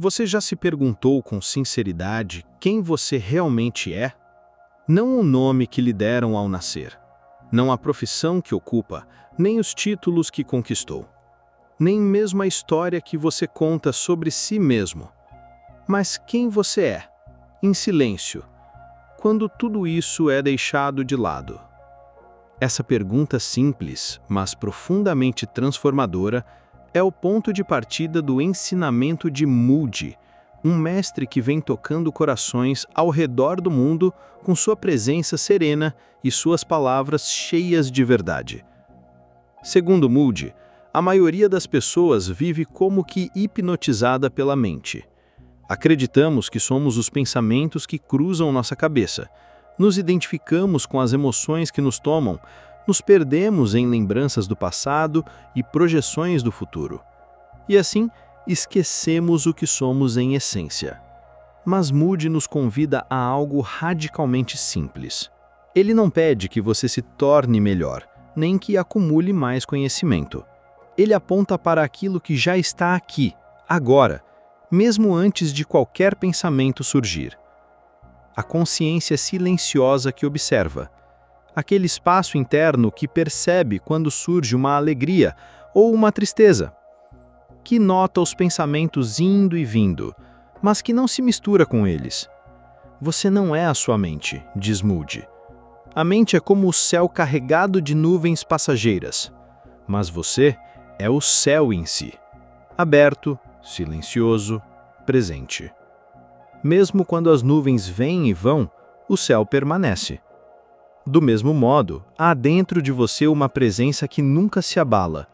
Você já se perguntou com sinceridade quem você realmente é? Não o nome que lhe deram ao nascer, não a profissão que ocupa, nem os títulos que conquistou, nem mesmo a história que você conta sobre si mesmo. Mas quem você é, em silêncio, quando tudo isso é deixado de lado? Essa pergunta simples, mas profundamente transformadora, é o ponto de partida do ensinamento de Moody, um mestre que vem tocando corações ao redor do mundo com sua presença serena e suas palavras cheias de verdade. Segundo Moody, a maioria das pessoas vive como que hipnotizada pela mente. Acreditamos que somos os pensamentos que cruzam nossa cabeça, nos identificamos com as emoções que nos tomam, nos perdemos em lembranças do passado e projeções do futuro. E assim, esquecemos o que somos em essência. Mas Moody nos convida a algo radicalmente simples. Ele não pede que você se torne melhor, nem que acumule mais conhecimento. Ele aponta para aquilo que já está aqui, agora, mesmo antes de qualquer pensamento surgir. A consciência silenciosa que observa. Aquele espaço interno que percebe quando surge uma alegria ou uma tristeza, que nota os pensamentos indo e vindo, mas que não se mistura com eles. Você não é a sua mente, diz Moody. A mente é como o céu carregado de nuvens passageiras, mas você é o céu em si, aberto, silencioso, presente. Mesmo quando as nuvens vêm e vão, o céu permanece. Do mesmo modo, há dentro de você uma presença que nunca se abala.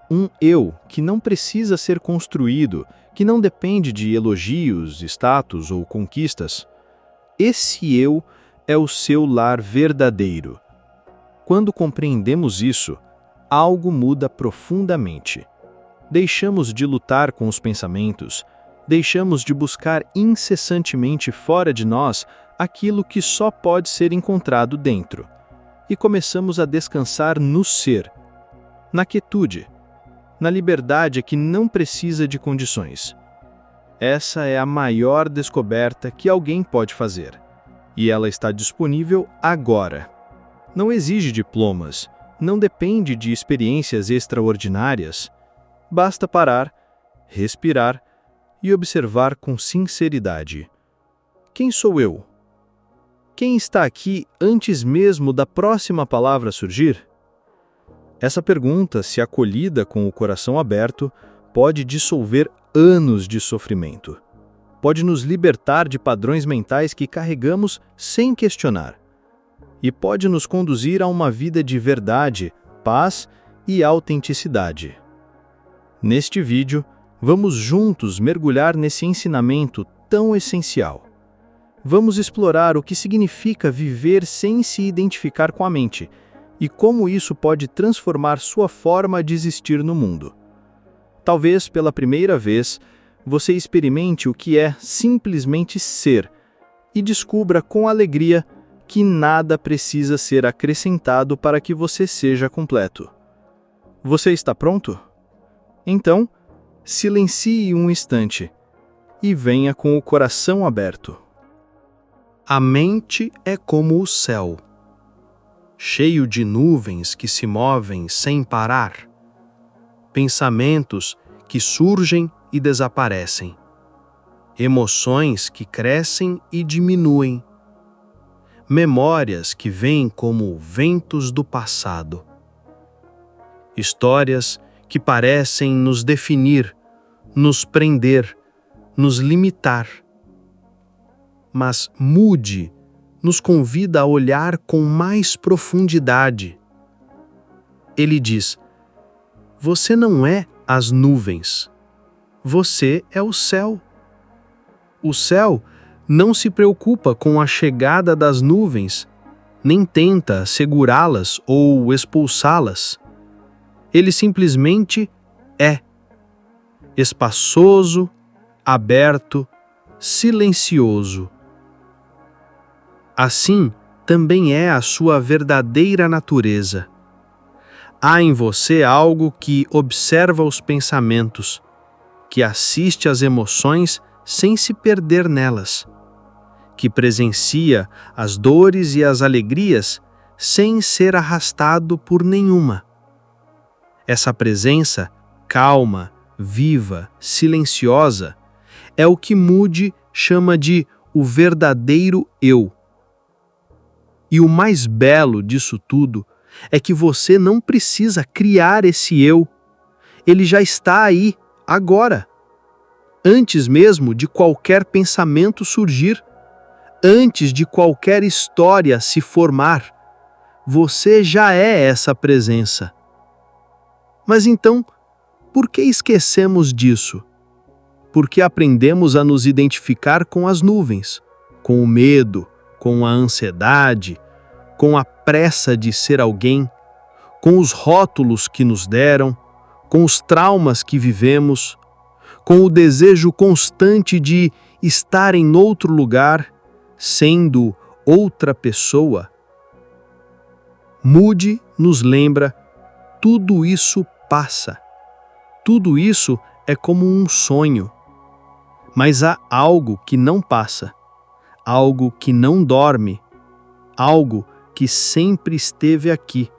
Um eu que não precisa ser construído, que não depende de elogios, status ou conquistas. Esse eu é o seu lar verdadeiro. Quando compreendemos isso, algo muda profundamente. Deixamos de lutar com os pensamentos, deixamos de buscar incessantemente fora de nós aquilo que só pode ser encontrado dentro, e começamos a descansar no ser, na quietude, na liberdade que não precisa de condições. Essa é a maior descoberta que alguém pode fazer, e ela está disponível agora. Não exige diplomas, não depende de experiências extraordinárias. Basta parar, respirar e observar com sinceridade. Quem sou eu? Quem está aqui antes mesmo da próxima palavra surgir? Essa pergunta, se acolhida com o coração aberto, pode dissolver anos de sofrimento. Pode nos libertar de padrões mentais que carregamos sem questionar. E pode nos conduzir a uma vida de verdade, paz e autenticidade. Neste vídeo, vamos juntos mergulhar nesse ensinamento tão essencial. Vamos explorar o que significa viver sem se identificar com a mente e como isso pode transformar sua forma de existir no mundo. Talvez pela primeira vez, você experimente o que é simplesmente ser e descubra com alegria que nada precisa ser acrescentado para que você seja completo. Você está pronto? Então, silencie um instante e venha com o coração aberto. A mente é como o céu, cheio de nuvens que se movem sem parar, pensamentos que surgem e desaparecem, emoções que crescem e diminuem, memórias que vêm como ventos do passado, histórias que parecem nos definir, nos prender, nos limitar. Mas Moody nos convida a olhar com mais profundidade. Ele diz: você não é as nuvens, você é o céu. O céu não se preocupa com a chegada das nuvens, nem tenta segurá-las ou expulsá-las. Ele simplesmente é, espaçoso, aberto, silencioso. Assim, também é a sua verdadeira natureza. Há em você algo que observa os pensamentos, que assiste às emoções sem se perder nelas, que presencia as dores e as alegrias sem ser arrastado por nenhuma. Essa presença calma, viva, silenciosa, é o que Moody chama de o verdadeiro eu. E o mais belo disso tudo é que você não precisa criar esse eu. Ele já está aí, agora. Antes mesmo de qualquer pensamento surgir, antes de qualquer história se formar, você já é essa presença. Mas então, por que esquecemos disso? Porque aprendemos a nos identificar com as nuvens, com o medo, com a ansiedade, com a pressa de ser alguém, com os rótulos que nos deram, com os traumas que vivemos, com o desejo constante de estar em outro lugar, sendo outra pessoa. Moody nos lembra: tudo isso passa. Tudo isso é como um sonho. Mas há algo que não passa, algo que não dorme, algo que sempre esteve aqui.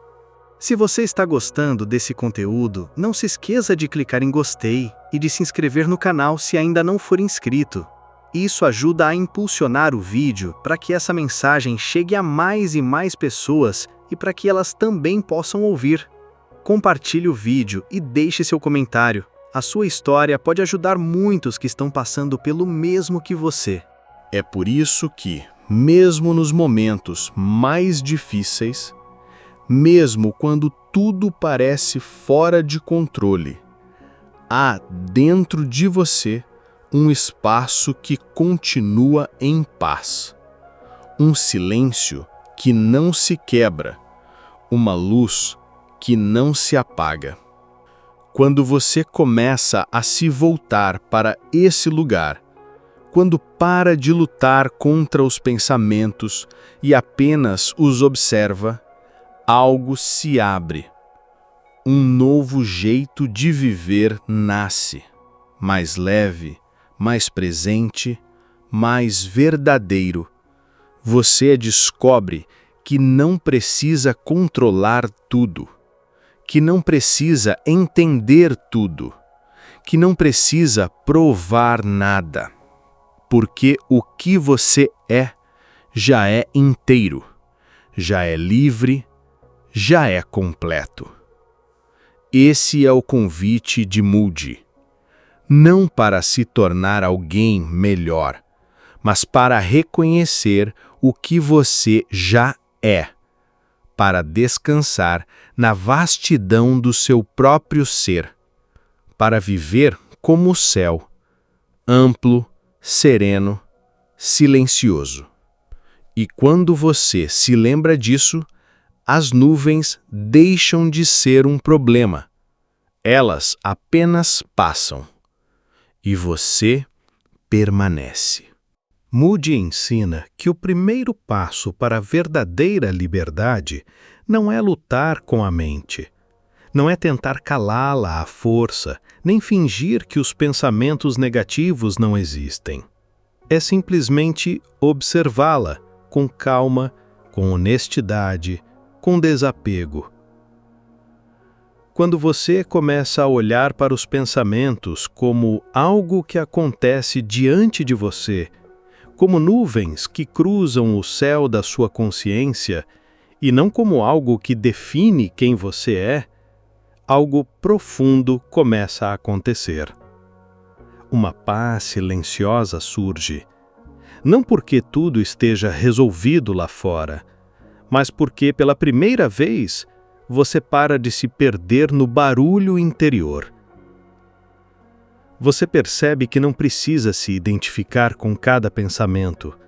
Se você está gostando desse conteúdo, não se esqueça de clicar em gostei e de se inscrever no canal se ainda não for inscrito. Isso ajuda a impulsionar o vídeo para que essa mensagem chegue a mais e mais pessoas e para que elas também possam ouvir. Compartilhe o vídeo e deixe seu comentário. A sua história pode ajudar muitos que estão passando pelo mesmo que você. É por isso que, mesmo nos momentos mais difíceis, mesmo quando tudo parece fora de controle, há dentro de você um espaço que continua em paz, um silêncio que não se quebra, uma luz que não se apaga. Quando você começa a se voltar para esse lugar, quando para de lutar contra os pensamentos e apenas os observa, algo se abre. Um novo jeito de viver nasce, mais leve, mais presente, mais verdadeiro. Você descobre que não precisa controlar tudo, que não precisa entender tudo, que não precisa provar nada, porque o que você é já é inteiro, já é livre, já é completo. Esse é o convite de Moody, não para se tornar alguém melhor, mas para reconhecer o que você já é, para descansar na vastidão do seu próprio ser, para viver como o céu, amplo, sereno, silencioso. E quando você se lembra disso, as nuvens deixam de ser um problema. Elas apenas passam. E você permanece. Moody ensina que o primeiro passo para a verdadeira liberdade não é lutar com a mente. Não é tentar calá-la à força, nem fingir que os pensamentos negativos não existem. É simplesmente observá-la com calma, com honestidade, com desapego. Quando você começa a olhar para os pensamentos como algo que acontece diante de você, como nuvens que cruzam o céu da sua consciência, e não como algo que define quem você é, algo profundo começa a acontecer. Uma paz silenciosa surge, não porque tudo esteja resolvido lá fora, mas porque, pela primeira vez, você para de se perder no barulho interior. Você percebe que não precisa se identificar com cada pensamento,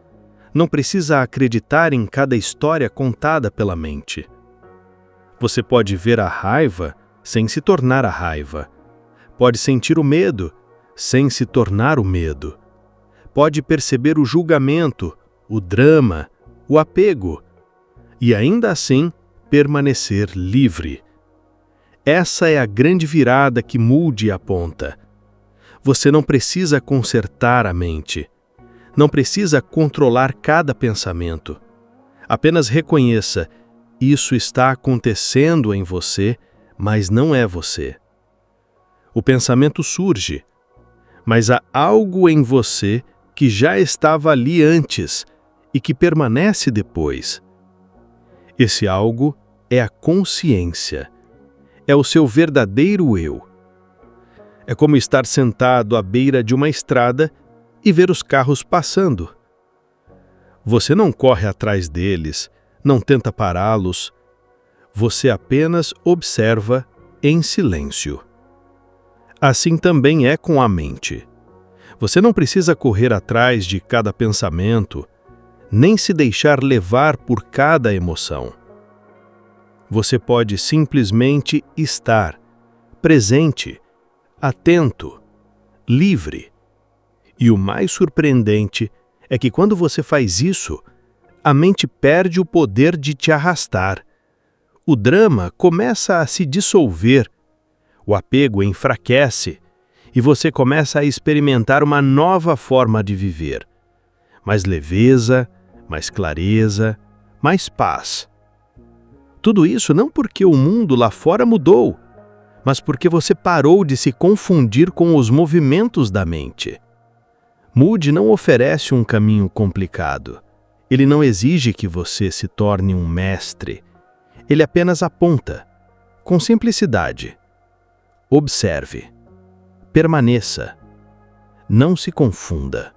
não precisa acreditar em cada história contada pela mente. Você pode ver a raiva sem se tornar a raiva. Pode sentir o medo sem se tornar o medo. Pode perceber o julgamento, o drama, o apego, e ainda assim permanecer livre. Essa é a grande virada que Moody aponta. Você não precisa consertar a mente. Não precisa controlar cada pensamento. Apenas reconheça: isso está acontecendo em você, mas não é você. O pensamento surge, mas há algo em você que já estava ali antes e que permanece depois. Esse algo é a consciência. É o seu verdadeiro eu. É como estar sentado à beira de uma estrada e ver os carros passando. Você não corre atrás deles, não tenta pará-los. Você apenas observa em silêncio. Assim também é com a mente. Você não precisa correr atrás de cada pensamento, nem se deixar levar por cada emoção. Você pode simplesmente estar presente, atento, livre. E o mais surpreendente é que quando você faz isso, a mente perde o poder de te arrastar. O drama começa a se dissolver, o apego enfraquece e você começa a experimentar uma nova forma de viver. Mais leveza, mais clareza, mais paz. Tudo isso não porque o mundo lá fora mudou, mas porque você parou de se confundir com os movimentos da mente. Mood não oferece um caminho complicado. Ele não exige que você se torne um mestre. Ele apenas aponta, com simplicidade. Observe. Permaneça. Não se confunda.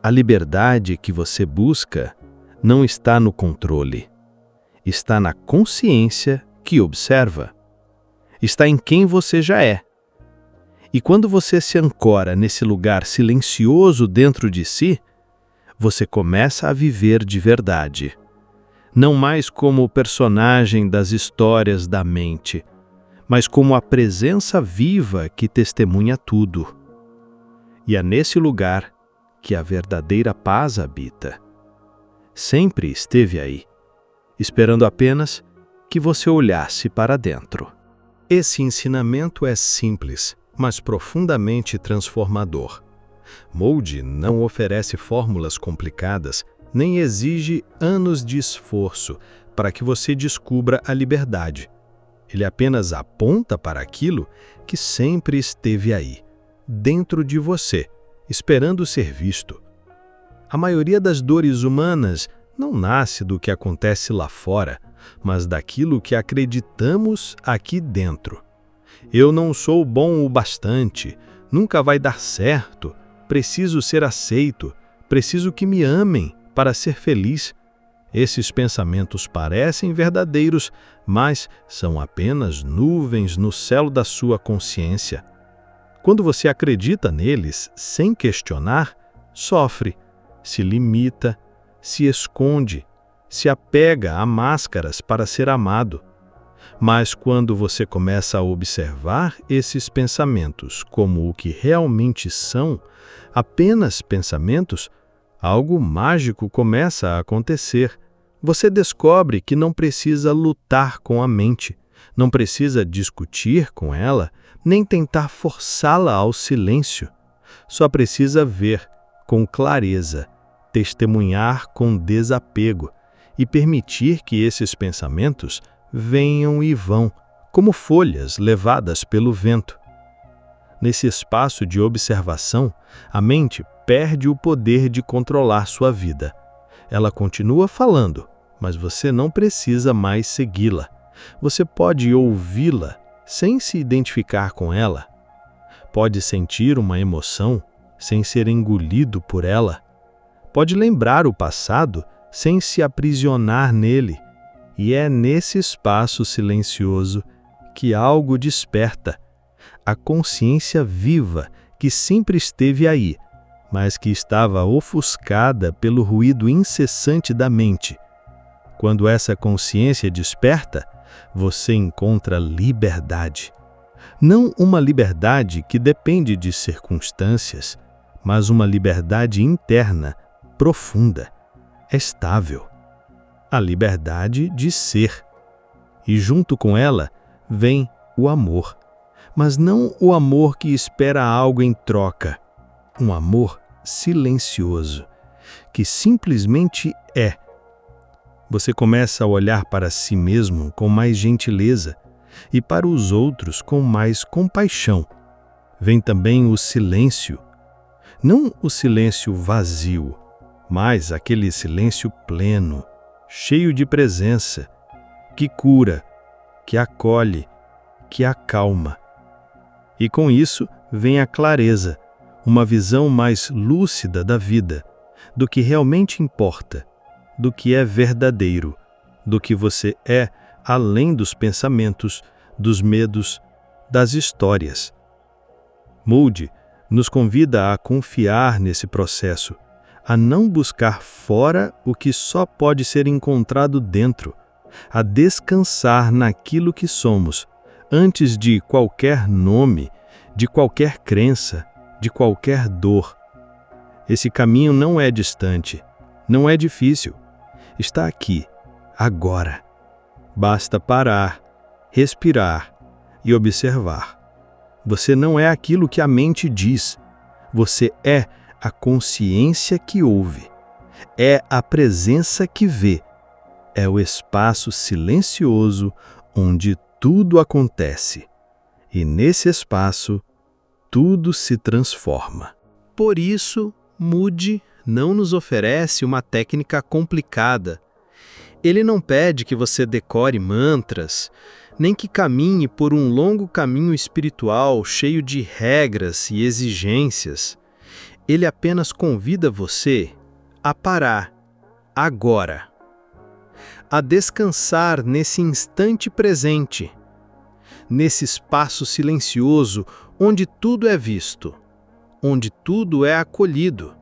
A liberdade que você busca não está no controle. Está na consciência que observa. Está em quem você já é. E quando você se ancora nesse lugar silencioso dentro de si, você começa a viver de verdade. Não mais como o personagem das histórias da mente, mas como a presença viva que testemunha tudo. E é nesse lugar que a verdadeira paz habita. Sempre esteve aí, esperando apenas que você olhasse para dentro. Esse ensinamento é simples, mas profundamente transformador. Mood não oferece fórmulas complicadas, nem exige anos de esforço para que você descubra a liberdade. Ele apenas aponta para aquilo que sempre esteve aí, dentro de você, esperando ser visto. A maioria das dores humanas não nasce do que acontece lá fora, mas daquilo que acreditamos aqui dentro. Eu não sou bom o bastante, nunca vai dar certo, preciso ser aceito, preciso que me amem para ser feliz. Esses pensamentos parecem verdadeiros, mas são apenas nuvens no céu da sua consciência. Quando você acredita neles sem questionar, sofre, se limita, se esconde, se apega a máscaras para ser amado. Mas quando você começa a observar esses pensamentos como o que realmente são, apenas pensamentos, algo mágico começa a acontecer. Você descobre que não precisa lutar com a mente, não precisa discutir com ela, nem tentar forçá-la ao silêncio. Só precisa ver com clareza, testemunhar com desapego e permitir que esses pensamentos venham e vão, como folhas levadas pelo vento. Nesse espaço de observação, a mente perde o poder de controlar sua vida. Ela continua falando, mas você não precisa mais segui-la. Você pode ouvi-la sem se identificar com ela. Pode sentir uma emoção sem ser engolido por ela. Pode lembrar o passado sem se aprisionar nele. E é nesse espaço silencioso que algo desperta. A consciência viva que sempre esteve aí, mas que estava ofuscada pelo ruído incessante da mente. Quando essa consciência desperta, você encontra liberdade. Não uma liberdade que depende de circunstâncias, mas uma liberdade interna, profunda, estável. A liberdade de ser. E junto com ela vem o amor, mas não o amor que espera algo em troca. Um amor silencioso, que simplesmente é. Você começa a olhar para si mesmo com mais gentileza e para os outros com mais compaixão. Vem também o silêncio, não o silêncio vazio, mas aquele silêncio pleno, cheio de presença, que cura, que acolhe, que acalma. E com isso vem a clareza, uma visão mais lúcida da vida, do que realmente importa, do que é verdadeiro, do que você é além dos pensamentos, dos medos, das histórias. Moody nos convida a confiar nesse processo, a não buscar fora o que só pode ser encontrado dentro, a descansar naquilo que somos, antes de qualquer nome, de qualquer crença, de qualquer dor. Esse caminho não é distante, não é difícil. Está aqui, agora. Basta parar, respirar e observar. Você não é aquilo que a mente diz. Você é a consciência que ouve. É a presença que vê. É o espaço silencioso onde tudo acontece. E nesse espaço, tudo se transforma. Por isso, Moody não nos oferece uma técnica complicada. Ele não pede que você decore mantras, nem que caminhe por um longo caminho espiritual cheio de regras e exigências. Ele apenas convida você a parar, agora. A descansar nesse instante presente, nesse espaço silencioso onde tudo é visto, onde tudo é acolhido,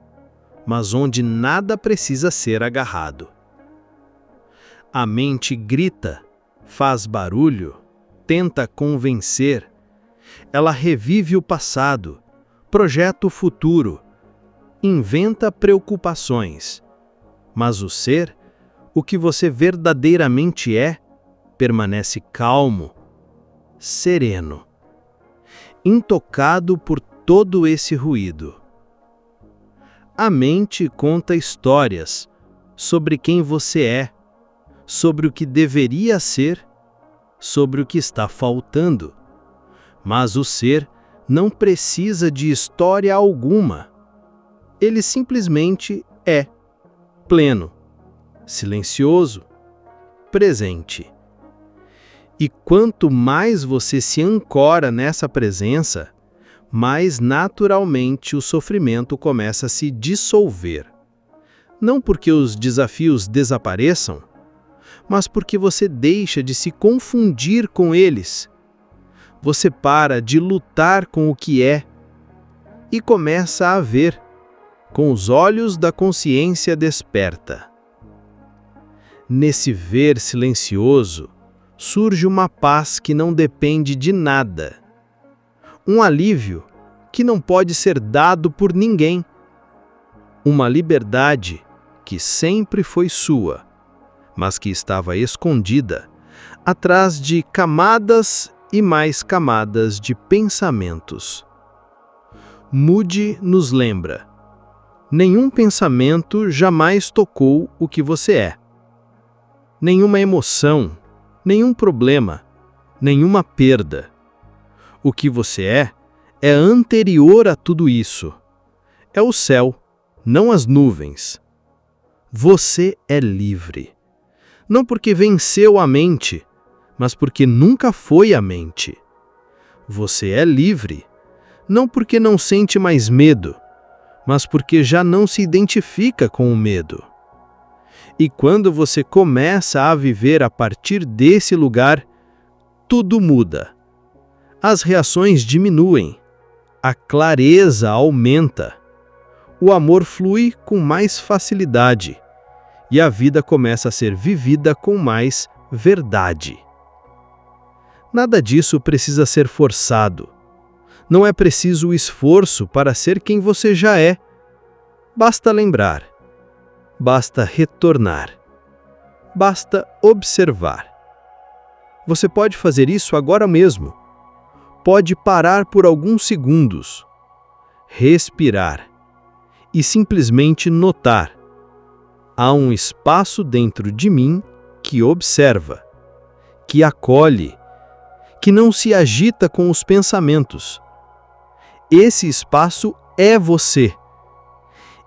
mas onde nada precisa ser agarrado. A mente grita, faz barulho, tenta convencer. Ela revive o passado, projeta o futuro, inventa preocupações. Mas o ser, o que você verdadeiramente é, permanece calmo, sereno, intocado por todo esse ruído. A mente conta histórias sobre quem você é, sobre o que deveria ser, sobre o que está faltando. Mas o ser não precisa de história alguma. Ele simplesmente é, pleno, silencioso, presente. E quanto mais você se ancora nessa presença, mais naturalmente o sofrimento começa a se dissolver. Não porque os desafios desapareçam, mas porque você deixa de se confundir com eles. Você para de lutar com o que é e começa a ver, com os olhos da consciência desperta. Nesse ver silencioso, surge uma paz que não depende de nada. Um alívio que não pode ser dado por ninguém. Uma liberdade que sempre foi sua, mas que estava escondida atrás de camadas e mais camadas de pensamentos. Moody nos lembra: nenhum pensamento jamais tocou o que você é. Nenhuma emoção, nenhum problema, nenhuma perda. O que você é anterior a tudo isso. É o céu, não as nuvens. Você é livre. Não porque venceu a mente, mas porque nunca foi a mente. Você é livre, não porque não sente mais medo, mas porque já não se identifica com o medo. E quando você começa a viver a partir desse lugar, tudo muda. As reações diminuem, a clareza aumenta, o amor flui com mais facilidade e a vida começa a ser vivida com mais verdade. Nada disso precisa ser forçado. Não é preciso esforço para ser quem você já é. Basta lembrar. Basta retornar. Basta observar. Você pode fazer isso agora mesmo, pode parar por alguns segundos, respirar e simplesmente notar: há um espaço dentro de mim que observa, que acolhe, que não se agita com os pensamentos. Esse espaço é você.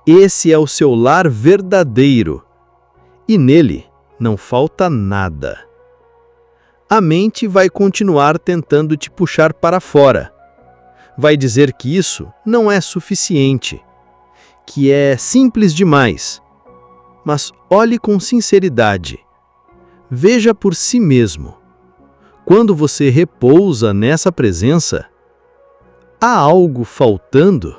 Esse é o seu lar verdadeiro. E nele não falta nada. A mente vai continuar tentando te puxar para fora. Vai dizer que isso não é suficiente, que é simples demais. Mas olhe com sinceridade. Veja por si mesmo. Quando você repousa nessa presença, há algo faltando?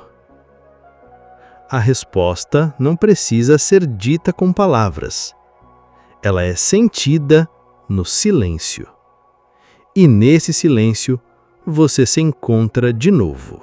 A resposta não precisa ser dita com palavras. Ela é sentida no silêncio. E nesse silêncio, você se encontra de novo.